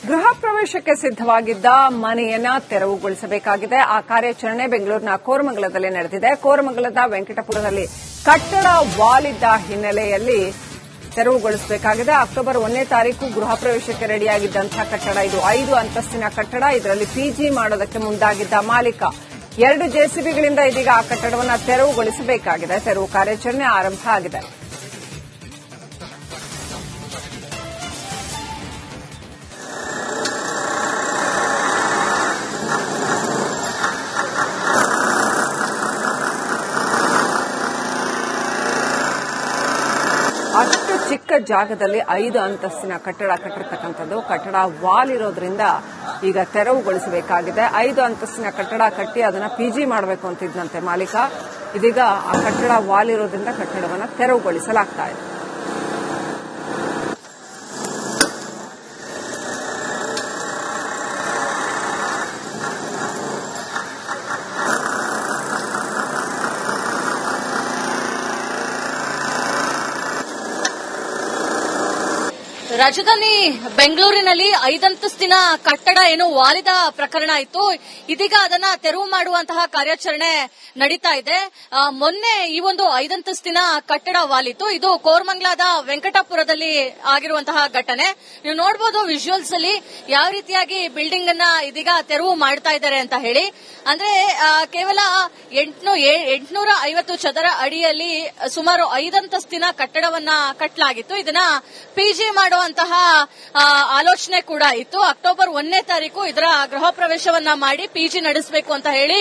ಗೃಹ ಪ್ರವೇಶಕ್ಕೆ ಸಿದ್ದವಾಗಿದ್ದ ಮನೆಯನ್ನ ತೆರವುಗೊಳಿಸಬೇಕಾಗಿದೆ. ಆ ಕಾರ್ಯಾಚರಣೆ ಬೆಂಗಳೂರಿನ ಕೋರಮಂಗಲದಲ್ಲಿ ನಡೆದಿದೆ. ಕೋರಮಂಗಲದ ವೆಂಕಟಪುರದಲ್ಲಿ ಕಟ್ಟಡ ವಾಲಿದ್ದ ಹಿನ್ನೆಲೆಯಲ್ಲಿ ತೆರವುಗೊಳಿಸಬೇಕಾಗಿದೆ. ಅಕ್ಟೋಬರ್ 1ನೇ ತಾರೀಕು ಗೃಹ ಪ್ರವೇಶಕ್ಕೆ ರೆಡಿಯಾಗಿದ್ದಂತಹ ಕಟ್ಟಡ ಇದು 5 ಅಂತಸ್ತಿನ ಕಟ್ಟಡ. ಇದರಲ್ಲಿ ಪಿಜಿ ಮಾಡೋದಕ್ಕೆ ಮುಂದಾಗಿದ್ದ ಮಾಲೀಕ 2 ಜೆಸಿಬಿಗಳಿಂದ ಇದೀಗ ಆ ಕಟ್ಟಡವನ್ನು ತೆರವುಗೊಳಿಸಬೇಕಾಗಿದೆ. ತೆರವು ಕಾರ್ಯಾಚರಣೆ ಆರಂಭ ಆಗಿದೆ. ಅಷ್ಟು ಚಿಕ್ಕ ಜಾಗದಲ್ಲಿ 5 ಅಂತಸ್ತಿನ ಕಟ್ಟಡ ಕಟ್ಟಿರ್ತಕ್ಕಂಥದ್ದು. ಕಟ್ಟಡ ವಾಲ್ ಇರೋದ್ರಿಂದ ಈಗ ತೆರವುಗೊಳಿಸಬೇಕಾಗಿದೆ. 5 ಅಂತಸ್ತಿನ ಕಟ್ಟಡ ಕಟ್ಟಿ ಅದನ್ನ ಪಿಜಿ ಮಾಡಬೇಕು ಅಂತಿದ್ದಂತೆ ಮಾಲೀಕ. ಇದೀಗ ಆ ಕಟ್ಟಡ ವಾಲ್ ಇರೋದ್ರಿಂದ ಕಟ್ಟಡವನ್ನು ತೆರವುಗೊಳಿಸಲಾಗ್ತಾ ಇದೆ. ರಾಜಧಾನಿ ಬೆಂಗಳೂರಿನಲ್ಲಿ 5 ಅಂತಸ್ತಿನ ಕಟ್ಟಡ ಏನು ವಾಲಿದ ಪ್ರಕರಣ ಇತ್ತು. ಇದೀಗ ಅದನ್ನ ತೆರವು ಮಾಡುವಂತಹ ಕಾರ್ಯಾಚರಣೆ ನಡೀತಾ ಇದೆ. ಮೊನ್ನೆ ಈ ಒಂದು 5 ಅಂತಸ್ತಿನ ಕಟ್ಟಡ ವಾಲಿತ್ತು. ಇದು ಕೋರಮಂಗಲದ ವೆಂಕಟಪುರದಲ್ಲಿ ಆಗಿರುವಂತಹ ಘಟನೆ. ನೀವು ನೋಡಬಹುದು ವಿಜುವಲ್ಸ್ ಅಲ್ಲಿ ಯಾವ ರೀತಿಯಾಗಿ ಬಿಲ್ಡಿಂಗ್ ಅನ್ನ ಇದೀಗ ತೆರವು ಮಾಡ್ತಾ ಇದ್ದಾರೆ ಅಂತ ಹೇಳಿ. ಅಂದ್ರೆ ಕೇವಲ 850 ಚದರ ಅಡಿಯಲ್ಲಿ ಸುಮಾರು 5 ಅಂತಸ್ತಿನ ಕಟ್ಟಡವನ್ನ ಕಟ್ಟಲಾಗಿತ್ತು. ಇದನ್ನ ಪಿಜಿ ಮಾಡುವಂತಹ ಆಲೋಚನೆ ಕೂಡ ಇತ್ತು. ಅಕ್ಟೋಬರ್ 1ನೇ ತಾರೀಕು ಇದರ ಗೃಹ ಪ್ರವೇಶವನ್ನ ಮಾಡಿ ಪಿಜಿ ನಡೆಸಬೇಕು ಅಂತ ಹೇಳಿ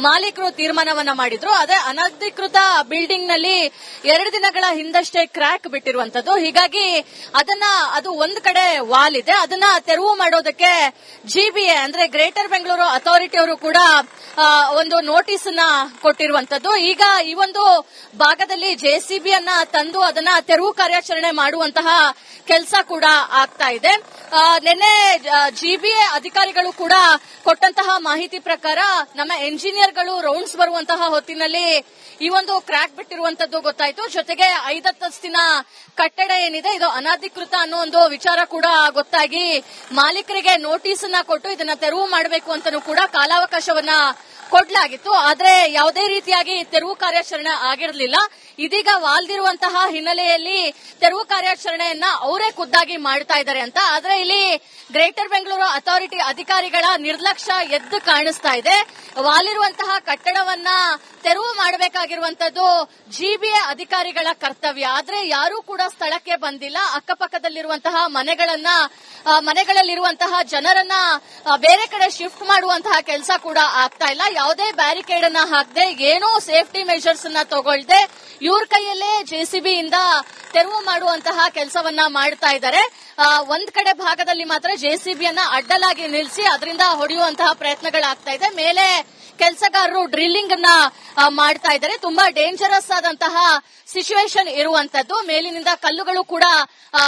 ಮಾಲೀಕರು ತೀರ್ಮಾನವನ್ನ ಮಾಡಿದ್ರು. ಅದೇ ಅನಧಿಕೃತ ಬಿಲ್ಡಿಂಗ್ ನಲ್ಲಿ 2 ದಿನಗಳ ಹಿಂದಷ್ಟೇ ಕ್ರ್ಯಾಕ್ ಬಿಟ್ಟಿರುವಂತದ್ದು. ಹೀಗಾಗಿ ಅದು ಒಂದು ಕಡೆ ವಾಲ್ ಇದೆ. ಅದನ್ನ ತೆರವು ಮಾಡೋದಕ್ಕೆ ಜಿಬಿಎ ಅಂದ್ರೆ ಗ್ರೇಟರ್ ಬೆಂಗಳೂರು ಅಥಾರಿಟಿ ಅವರು ಕೂಡ ಒಂದು ನೋಟಿಸ್ ಅನ್ನ ಕೊಟ್ಟಿರುವಂತದ್ದು. ಈಗ ಈ ಒಂದು ಭಾಗದಲ್ಲಿ ಜೆಸಿಬಿಯನ್ನ ತಂದು ಅದನ್ನ ತೆರವು ಕಾರ್ಯಾಚರಣೆ ಮಾಡುವಂತಹ ಕೆಲಸ ಕೂಡ ಆಗ್ತಾ ಇದೆ. ನಿನ್ನೆ ಜಿಬಿಎ ಅಧಿಕಾರಿಗಳು ಕೂಡ ಕೊಟ್ಟಂತಹ ಮಾಹಿತಿ ಪ್ರಕಾರ ನಮ್ಮ ಎಂಜಿನಿಯರ್ಗಳು ರೌಂಡ್ಸ್ ಬರುವಂತಹ ಹೊತ್ತಿನಲ್ಲಿ ಈ ಒಂದು ಕ್ರ್ಯಾಕ್ ಬಿಟ್ಟಿರುವಂತದ್ದು ಗೊತ್ತಾಯಿತು. ಜೊತೆಗೆ 5 ಅಂತಸ್ತಿನ ಕಟ್ಟಡ ಏನಿದೆ ಇದು ಅನಧಿಕೃತ ಅನ್ನೋ ಒಂದು ವಿಚಾರ ಕೂಡ ಗೊತ್ತಾಗಿ ಮಾಲೀಕರಿಗೆ ನೋಟಿಸ್ ಅನ್ನ ಕೊಟ್ಟು ಇದನ್ನ ತೆರವು ಮಾಡಬೇಕು ಅಂತನೂ ಕೂಡ ಕಾಲಾವಕಾಶವನ್ನ ಕೊಡಲಾಗಿತ್ತು. ಆದ್ರೆ ಯಾವುದೇ ರೀತಿಯಾಗಿ ತೆರವು ಕಾರ್ಯಾಚರಣೆ ಆಗಿರಲಿಲ್ಲ. ಇದೀಗ ವಾಲ್ದಿರುವಂತಹ ಹಿನ್ನೆಲೆಯಲ್ಲಿ ತೆರವು ಕಾರ್ಯಾಚರಣೆಯನ್ನ ಅವರೇ ಖುದ್ದಾಗಿ ಮಾಡ್ತಾ ಇದ್ದಾರೆ ಅಂತ. ಆದ್ರೆ ಇಲ್ಲಿ ಗ್ರೇಟರ್ ಬೆಂಗಳೂರು ಅಥಾರಿಟಿ ಅಧಿಕಾರಿಗಳ ನಿರ್ಲಕ್ಷ್ಯ ಎದ್ದು ಕಾಣಿಸ್ತಾ ಇದೆ. ವಾಲಿರುವಂತಹ ಕಟ್ಟಡವನ್ನ ತೆರವು ಮಾಡಬೇಕಾಗಿರುವಂತದ್ದು ಜಿಬಿಎ ಅಧಿಕಾರಿಗಳ ಕರ್ತವ್ಯ. ಆದ್ರೆ ಯಾರೂ ಕೂಡ ಸ್ಥಳಕ್ಕೆ ಬಂದಿಲ್ಲ. ಅಕ್ಕಪಕ್ಕದಲ್ಲಿರುವಂತಹ ಮನೆಗಳಲ್ಲಿರುವಂತಹ ಜನರನ್ನ ಬೇರೆ ಕಡೆ ಶಿಫ್ಟ್ ಮಾಡುವಂತಹ ಕೆಲಸ ಕೂಡ ಆಗ್ತಾ ಇಲ್ಲ. ಯಾವುದೇ ಬ್ಯಾರಿಕೇಡ್ ಅನ್ನ ಹಾಕದೆ ಏನೋ ಸೇಫ್ಟಿ ಮೆಷರ್ಸ್ ಅನ್ನ ತಗೊಳ್ಳದೆ ಇವ್ರ ಕೈಯಲ್ಲೇ ಜೆಸಿಬಿಯಿಂದ ತೆರವು ಮಾಡುವಂತಹ ಕೆಲಸವನ್ನ ಮಾಡ್ತಾ ಇದ್ದಾರೆ. ಒಂದ್ ಕಡೆ ಭಾಗದಲ್ಲಿ ಮಾತ್ರ ಜೆಸಿಬಿಯನ್ನ ಅಡ್ಡಲಾಗಿ ನಿಲ್ಲಿಸಿ ಅದರಿಂದ ಹೊಡೆಯುವಂತಹ ಪ್ರಯತ್ನಗಳಾಗ್ತಾ ಇದೆ. ಮೇಲೆ ಕೆಲಸಗಾರರು ಡ್ರಿಲ್ಲಿಂಗ್ ಅನ್ನ ಮಾಡ್ತಾ ಇದ್ದಾರೆ. ತುಂಬಾ ಡೇಂಜರಸ್ ಆದಂತಹ ಸಿಚುವೇಶನ್ ಇರುವಂತದ್ದು. ಮೇಲಿನಿಂದ ಕಲ್ಲುಗಳು ಕೂಡ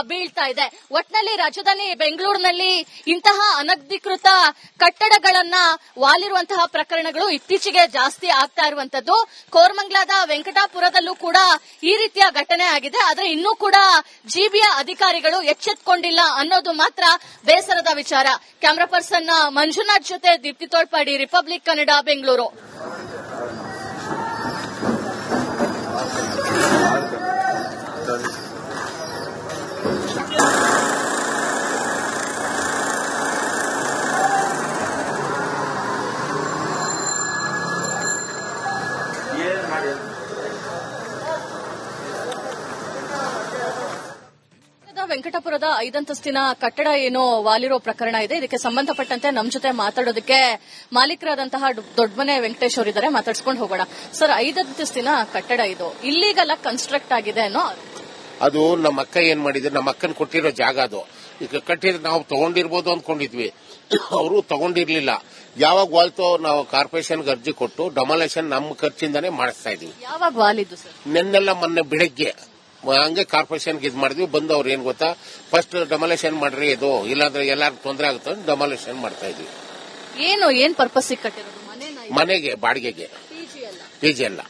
ಬೀಳ್ತಾ ಇದೆ. ಒಟ್ನಲ್ಲಿ ರಾಜಧಾನಿ ಬೆಂಗಳೂರಿನಲ್ಲಿ ಇಂತಹ ಅನಧಿಕೃತ ಕಟ್ಟಡಗಳನ್ನ ವಾಲಿರುವಂತಹ ಪ್ರಕರಣಗಳು ಇತ್ತೀಚೆಗೆ ಜಾಸ್ತಿ ಆಗ್ತಾ ಇರುವಂತದ್ದು. ಕೋರಮಂಗಲದ ವೆಂಕಟಾಪುರದಲ್ಲೂ ಕೂಡ ಈ ರೀತಿಯ ಘಟನೆ ಆಗಿದೆ. ಆದ್ರೆ ಇನ್ನೂ ಕೂಡ ಜಿಬಿಎ ಅಧಿಕಾರಿಗಳು ಎಚ್ಚೆತ್ತುಕೊಂಡಿಲ್ಲ ಅನ್ನೋದು ಮಾತ್ರ ಬೇಸರದ ವಿಚಾರ. ಕ್ಯಾಮರಾ ಪರ್ಸನ್ ಮಂಜುನಾಥ್ ಜೊತೆ ದೀಪ್ತಿ ತೋಳ್ಪಾಡಿ, ರಿಪಬ್ಲಿಕ್ ಕನ್ನಡ, ಬೆಂಗಳೂರು. ವೆಂಕಟಪುರದ 5 ಅಂತಸ್ತಿನ ಕಟ್ಟಡ ಏನು ವಾಲಿರೋ ಪ್ರಕರಣ ಇದೆ. ಇದಕ್ಕೆ ಸಂಬಂಧಪಟ್ಟಂತೆ ನಮ್ಮ ಜೊತೆ ಮಾತಾಡೋದಕ್ಕೆ ಮಾಲೀಕರಾದಂತಹ ದೊಡ್ಡಮನೆ ವೆಂಕಟೇಶ್ ಅವರಿದ್ದಾರೆ. ಮಾತಾಡ್ಸ್ಕೊಂಡು ಹೋಗೋಣ. ಸರ್, 5 ಅಂತಸ್ತಿನ ಕಟ್ಟಡ ಇದು ಇಲ್ಲಿಗಲ್ಲ ಕನ್ಸ್ಟ್ರಕ್ಟ್ ಆಗಿದೆ ಅನ್ನೋ ಅದು ನಮ್ಮ ಅಕ್ಕ ಏನ್ ಮಾಡಿದ್ರೆ, ನಮ್ಮ ಅಕ್ಕನ್ ಕೊಟ್ಟಿರೋ ಜಾಗ ಅದು. ಈಗ ಕಟ್ಟಿದ್ರೆ ನಾವು ತಗೊಂಡಿರ್ಬೋದು ಅಂದ್ಕೊಂಡಿದ್ವಿ. ಅವರು ತಗೊಂಡಿರ್ಲಿಲ್ಲ. ಯಾವಾಗ ವಾಲ್ತೋ ನಾವು ಕಾರ್ಪೊರೇಷನ್ಗೆ ಅರ್ಜಿ ಕೊಟ್ಟು ಡೆಮಾಲೇಷನ್ ನಮ್ಮ ಖರ್ಚಿಂದಾನೇ ಮಾಡಿಸ್ತಾ ಇದೀವಿ. ಯಾವಾಗ ವಾಲಿದ್ದು ಸರ್? ನೆನ್ನೆಲ್ಲ ಮೊನ್ನೆ ಬೆಳಗ್ಗೆ ಹಂಗೆ ಕಾರ್ಪೊರೇಷನ್ಗೆ ಇದು ಮಾಡಿದ್ವಿ. ಬಂದು ಅವ್ರು ಏನ್ ಗೊತ್ತಾ, ಫಸ್ಟ್ ಡೆಮಾಲೇಷನ್ ಮಾಡ್ರಿ, ಇದು ಇಲ್ಲಾಂದ್ರೆ ಎಲ್ಲಾರು ತೊಂದರೆ ಆಗುತ್ತೆ ಅಂತ ಡೆಮಾಲೇಷನ್ ಮಾಡ್ತಾ ಇದ್ವಿ. ಏನ್ ಪರ್ಪಸ್ ಕಟ್ಟಿರೋದು? ಮನೆಗೆ, ಬಾಡಿಗೆಗೆ, ಪಿಜಿ ಅಲ್ಲ,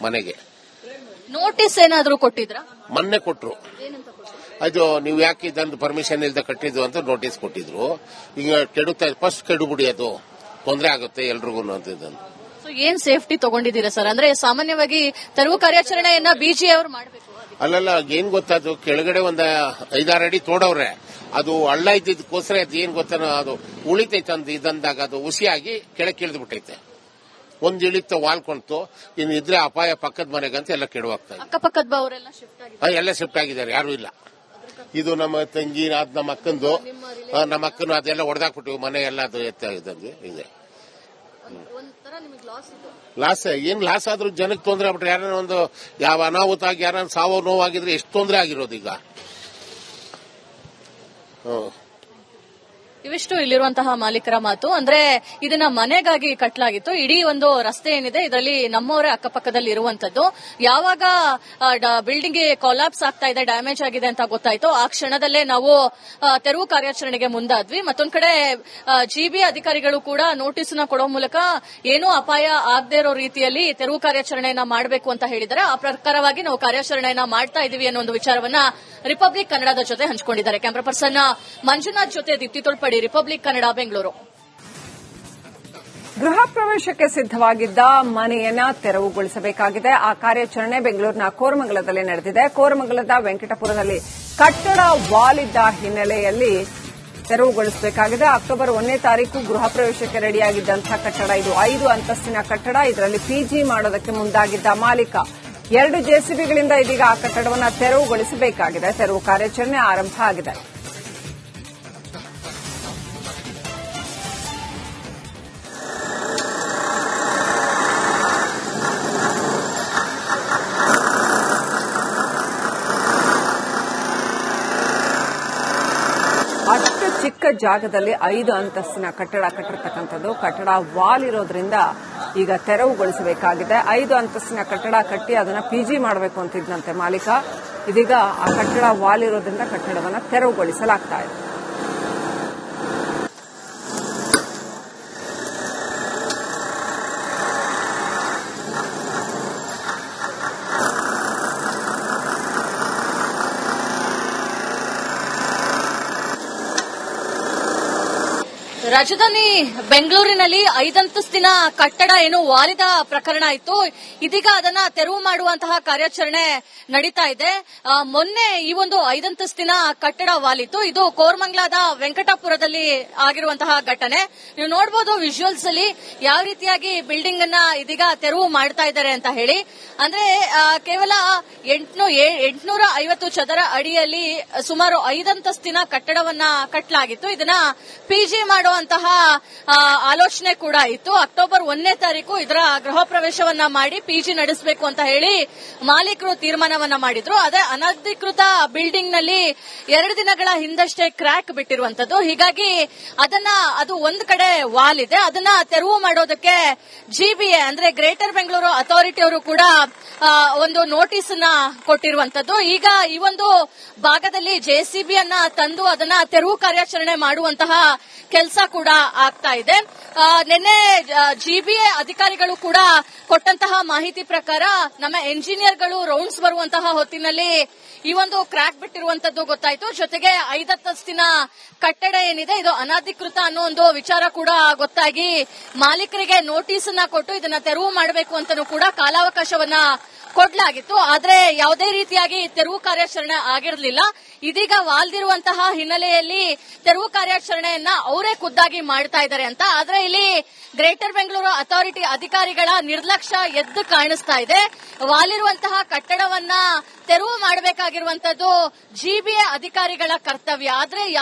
ಮನೆಗೆ. ನೋಟಿಸ್ ಏನಾದ್ರು ಕೊಟ್ಟಿದ್ರಾ? ಮೊನ್ನೆ ಕೊಟ್ರು. ಅದು ನೀವು ಯಾಕೆ ಇದನ್ನು ಪರ್ಮಿಷನ್ ಇಲ್ಲದೆ ಕಟ್ಟಿದ್ದು ಅಂತ ನೋಟಿಸ್ ಕೊಟ್ಟಿದ್ರು. ಈಗ ಕೆಡುತ್ತಾ ಫಸ್ಟ್ ಕೆಡುಬಿಡಿ, ಅದು ತೊಂದರೆ ಆಗುತ್ತೆ ಎಲ್ರಿಗೂ ಅಂತ ಇದನ್ನು. ಏನ್ ಸೇಫ್ಟಿ ತಗೊಂಡಿದ್ದೀರಾ ಸರ್? ಅಂದ್ರೆ ಸಾಮಾನ್ಯವಾಗಿ ತೆರವು ಕಾರ್ಯಾಚರಣೆಯನ್ನ ಬಿಜಿ ಅವರು ಮಾಡಬೇಕು. ಅಲ್ಲಲ್ಲ, ಏನ್ ಗೊತ್ತದು, ಕೆಳಗಡೆ ಒಂದ್ 5-6 ಅಡಿ ತೋಡವ್ರೆ, ಅದು ಹಳ್ಳ ಇದ್ದಿದ್ದಕ್ಕೋಸ್ಕರ ಅದು ಏನ್ ಗೊತ್ತ, ಅದು ಉಳಿತೈತೆ ಅಂತ ಇದಂದಾಗ ಅದು ಹುಸಿಯಾಗಿ ಕೆಳಗೆ ಇಳಿದು ಬಿಟ್ಟೈತೆ. ಒಂದ್ ಇಳಿತ ವಾಲ್ಕೊಂತು, ಇನ್ನು ಇದ್ರೆ ಅಪಾಯ ಪಕ್ಕದ ಮನೆಗಂತ ಎಲ್ಲ ಕೆಡವಾಗ್ತದೆ. ಅಕ್ಕಪಕ್ಕದ ಅವರೆಲ್ಲ ಎಲ್ಲ ಶಿಫ್ಟ್ ಆಗಿದ್ದಾರೆ, ಯಾರು ಇಲ್ಲ. ಇದು ನಮ್ಮ ತಂಗಿ, ಅದ್ ನಮ್ಮ ಅಕ್ಕಂದು, ನಮ್ಮ ಅಕ್ಕನು ಅದೆಲ್ಲ ಹೊಡೆದಾಕ್ಬಿಟ್ಟಿವಿ, ಮನೆ ಎಲ್ಲ ಅದು ಎತ್ತಾಗಿದೆ ಇದೆ. ಲಾಸ್ ಏನ್ ಲಾಸ್ ಆದ್ರೂ ಜನಕ್ಕೆ ತೊಂದರೆ ಆಗ್ಬಿಟ್ರೆ, ಯಾರ ಒಂದು ಯಾವ ಅನಾಹುತ ಆಗಿ ಯಾರ ಸಾವು ನೋವಾಗಿದ್ರೆ ಎಷ್ಟು ತೊಂದರೆ ಆಗಿರೋದು ಈಗ. ಇವಿಷ್ಟು ಇಲ್ಲಿರುವಂತಹ ಮಾಲೀಕರ ಮಾತು. ಅಂದ್ರೆ ಇದನ್ನ ಮನೆಗಾಗಿ ಕಟ್ಟಲಾಗಿತ್ತು. ಇಡೀ ಒಂದು ರಸ್ತೆ ಏನಿದೆ ಇದರಲ್ಲಿ ನಮ್ಮವರೇ ಅಕ್ಕಪಕ್ಕದಲ್ಲಿ ಇರುವಂತದ್ದು. ಯಾವಾಗ ಬಿಲ್ಡಿಂಗ್ ಕೊಲಾಪ್ಸ್ ಆಗ್ತಾ ಇದೆ, ಡ್ಯಾಮೇಜ್ ಆಗಿದೆ ಅಂತ ಗೊತ್ತಾಯ್ತು, ಆ ಕ್ಷಣದಲ್ಲೇ ನಾವು ತೆರವು ಕಾರ್ಯಾಚರಣೆಗೆ ಮುಂದಾದ್ವಿ. ಮತ್ತೊಂದ್ ಕಡೆ ಜಿಬಿ ಅಧಿಕಾರಿಗಳು ಕೂಡ ನೋಟಿಸ್ ನ ಕೊಡೋ ಮೂಲಕ ಏನೂ ಅಪಾಯ ಆಗದೆ ಇರೋ ರೀತಿಯಲ್ಲಿ ತೆರವು ಕಾರ್ಯಾಚರಣೆಯನ್ನ ಮಾಡಬೇಕು ಅಂತ ಹೇಳಿದ್ದಾರೆ. ಆ ಪ್ರಕಾರವಾಗಿ ನಾವು ಕಾರ್ಯಾಚರಣೆಯನ್ನ ಮಾಡ್ತಾ ಇದೀವಿ ಅನ್ನೋ ಒಂದು ವಿಚಾರವನ್ನ ರಿಪಬ್ಲಿಕ್ ಕನ್ನಡದ ಜೊತೆ ಹಂಚಿಕೊಂಡಿದ್ದಾರೆ. ಕ್ಯಾಮರಾ ಪರ್ಸನ್ ಮಂಜುನಾಥ್ ಜೊತೆ ದೀಪ್ತಿ ತೊಳ್ಪಡಿ, ರಿಪಬ್ಲಿಕ್ ಕನ್ನಡ, ಬೆಂಗಳೂರು. ಗೃಹ ಪ್ರವೇಶಕ್ಕೆ ಸಿದ್ದವಾಗಿದ್ದ ಮನೆಯನ್ನ ತೆರವುಗೊಳಿಸಬೇಕಾಗಿದೆ. ಆ ಕಾರ್ಯಾಚರಣೆ ಬೆಂಗಳೂರಿನ ಕೋರಮಂಗಲದಲ್ಲಿ ನಡೆದಿದೆ. ಕೋರಮಂಗಲದ ವೆಂಕಟಪುರದಲ್ಲಿ ಕಟ್ಟಡ ವಾಲಿದ್ದ ಹಿನ್ನೆಲೆಯಲ್ಲಿ ತೆರವುಗೊಳಿಸಬೇಕಾಗಿದೆ. ಅಕ್ಟೋಬರ್ 1ನೇ ತಾರೀಕು ಗೃಹ ಪ್ರವೇಶಕ್ಕೆ ರೆಡಿಯಾಗಿದ್ದಂತಹ ಕಟ್ಟಡ ಇದು. 5 ಅಂತಸ್ತಿನ ಕಟ್ಟಡ. ಇದರಲ್ಲಿ ಪಿಜಿ ಮಾಡೋದಕ್ಕೆ ಮುಂದಾಗಿದ್ದ ಮಾಲೀಕ 2 ಜೆಸಿಬಿಗಳಿಂದ ಇದೀಗ ಆ ಕಟ್ಟಡವನ್ನು ತೆರವುಗೊಳಿಸಬೇಕಾಗಿದೆ. ತೆರವು ಕಾರ್ಯಾಚರಣೆ ಆರಂಭ ಆಗಿದೆ. ಅಷ್ಟು ಚಿಕ್ಕ ಜಾಗದಲ್ಲಿ 5 ಅಂತಸ್ತಿನ ಕಟ್ಟಡ ಕಟ್ಟಿರ್ತಕ್ಕಂಥದ್ದು. ಕಟ್ಟಡ ವಾಲ್ ಇರೋದ್ರಿಂದ ಈಗ ತೆರವುಗೊಳಿಸಬೇಕಾಗಿದೆ. 5 ಅಂತಸ್ತಿನ ಕಟ್ಟಡ ಕಟ್ಟಿ ಅದನ್ನ ಪಿಜಿ ಮಾಡಬೇಕು ಅಂತಿದ್ದಂತೆ ಮಾಲೀಕ. ಇದೀಗ ಆ ಕಟ್ಟಡ ವಾಲ್ ಇರೋದ್ರಿಂದ ಕಟ್ಟಡವನ್ನು ತೆರವುಗೊಳಿಸಲಾಗ್ತಾ ಇದೆ. ರಾಜಧಾನಿ ಬೆಂಗಳೂರಿನಲ್ಲಿ 5 ಅಂತಸ್ತಿನ ಕಟ್ಟಡ ಏನು ವಾಲಿದ ಪ್ರಕರಣ ಇತ್ತು. ಇದೀಗ ಅದನ್ನ ತೆರವು ಮಾಡುವಂತಹ ಕಾರ್ಯಾಚರಣೆ ನಡೀತಾ ಇದೆ. ಮೊನ್ನೆ ಈ ಒಂದು 5 ಅಂತಸ್ತಿನ ಕಟ್ಟಡ ವಾಲಿತ್ತು. ಇದು ಕೋರಮಂಗಲದ ವೆಂಕಟಪುರದಲ್ಲಿ ಆಗಿರುವಂತಹ ಘಟನೆ. ನೀವು ನೋಡಬಹುದು ವಿಜುವಲ್ಸ್ ಅಲ್ಲಿ ಯಾವ ರೀತಿಯಾಗಿ ಬಿಲ್ಡಿಂಗ್ ಅನ್ನ ಇದೀಗ ತೆರವು ಮಾಡ್ತಾ ಇದ್ದಾರೆ ಅಂತ ಹೇಳಿ. ಅಂದ್ರೆ ಕೇವಲ 850 ಚದರ ಅಡಿಯಲ್ಲಿ ಸುಮಾರು 5 ಅಂತಸ್ತಿನ ಕಟ್ಟಡವನ್ನ ಕಟ್ಟಲಾಗಿತ್ತು. ಇದನ್ನ ಪಿಜಿ ಮಾಡುವಂತಹ ಆಲೋಚನೆ ಕೂಡ ಇತ್ತು. ಅಕ್ಟೋಬರ್ 1ನೇ ತಾರೀಕು ಇದರ ಗೃಹ ಪ್ರವೇಶವನ್ನ ಮಾಡಿ ಪಿಜಿ ನಡೆಸಬೇಕು ಅಂತ ಹೇಳಿ ಮಾಲೀಕರು ತೀರ್ಮಾನವನ್ನ ಮಾಡಿದ್ರು. ಅದೇ ಅನಧಿಕೃತ ಬಿಲ್ಡಿಂಗ್ ನಲ್ಲಿ 2 ದಿನಗಳ ಹಿಂದಷ್ಟೇ ಕ್ರ್ಯಾಕ್ ಬಿಟ್ಟಿರುವಂತದ್ದು. ಹೀಗಾಗಿ ಅದು ಒಂದ್ ಕಡೆ ವಾಲ್ ಇದೆ. ಅದನ್ನ ತೆರವು ಮಾಡೋದಕ್ಕೆ ಜಿಬಿಎ ಅಂದ್ರೆ ಗ್ರೇಟರ್ ಬೆಂಗಳೂರು ಅಥಾರಿಟಿ ಅವರು ಕೂಡ ಒಂದು ನೋಟಿಸ್ ಅನ್ನ ಕೊಟ್ಟಿರುವಂತದ್ದು. ಈಗ ಈ ಒಂದು ಭಾಗದಲ್ಲಿ ಜೆಸಿಬಿಯನ್ನ ತಂದು ಅದನ್ನ ತೆರವು ಕಾರ್ಯಾಚರಣೆ ಮಾಡುವಂತಹ ಕೆಲಸ ಕೂಡ ಆಗ್ತಾ ಇದೆ. ನಿನ್ನೆ ಜಿಬಿಎ ಅಧಿಕಾರಿಗಳು ಕೂಡ ಕೊಟ್ಟಂತಹ ಮಾಹಿತಿ ಪ್ರಕಾರ ನಮ್ಮ ಎಂಜಿನಿಯರ್ಗಳು ರೌಂಡ್ಸ್ ಬರುವಂತಹ ಹೊತ್ತಿನಲ್ಲಿ ಈ ಒಂದು ಕ್ರ್ಯಾಕ್ ಬಿಟ್ಟಿರುವಂತದ್ದು ಗೊತ್ತಾಯ್ತು. ಜೊತೆಗೆ 5 ಅಂತಸ್ತಿನ ಕಟ್ಟಡ ಏನಿದೆ ಇದು ಅನಧಿಕೃತ ಅನ್ನೋ ಒಂದು ವಿಚಾರ ಕೂಡ ಗೊತ್ತಾಗಿ ಮಾಲೀಕರಿಗೆ ನೋಟಿಸ್ ಅನ್ನ ಕೊಟ್ಟು ಇದನ್ನ ತೆರವು ಮಾಡಬೇಕು ಅಂತನೂ ಕೂಡ ಕಾಲಾವಕಾಶವನ್ನ ಕೊಡಲಾಗಿತ್ತು. ಆದ್ರೆ ಯಾವುದೇ ರೀತಿಯಾಗಿ ತೆರವು ಕಾರ್ಯಾಚರಣೆ ಆಗಿರಲಿಲ್ಲ. ಇದೀಗ ವಾಲ್ದಿರುವಂತಹ ಹಿನ್ನೆಲೆಯಲ್ಲಿ ತೆರವು ಕಾರ್ಯಾಚರಣೆಯನ್ನ ಅವರೇ ಖುದ್ದಾಗಿ ಮಾಡ್ತಾ ಇದ್ದಾರೆ ಅಂತ. ಆದ್ರೆ ಇಲ್ಲಿ ಗ್ರೇಟರ್ ಬೆಂಗಳೂರು ಅಥಾರಿಟಿ ಅಧಿಕಾರಿಗಳ ನಿರ್ಲಕ್ಷ್ಯ ಎದ್ದು ಕಾಣಿಸ್ತಾ ಇದೆ. ವಾಲಿರುವಂತಹ ಕಟ್ಟಡವನ್ನ ತೆರವು ಮಾಡಬೇಕಾಗಿರುವಂತದ್ದು ಜಿಬಿಎ ಅಧಿಕಾರಿಗಳ ಕರ್ತವ್ಯ. ಆದ್ರೆ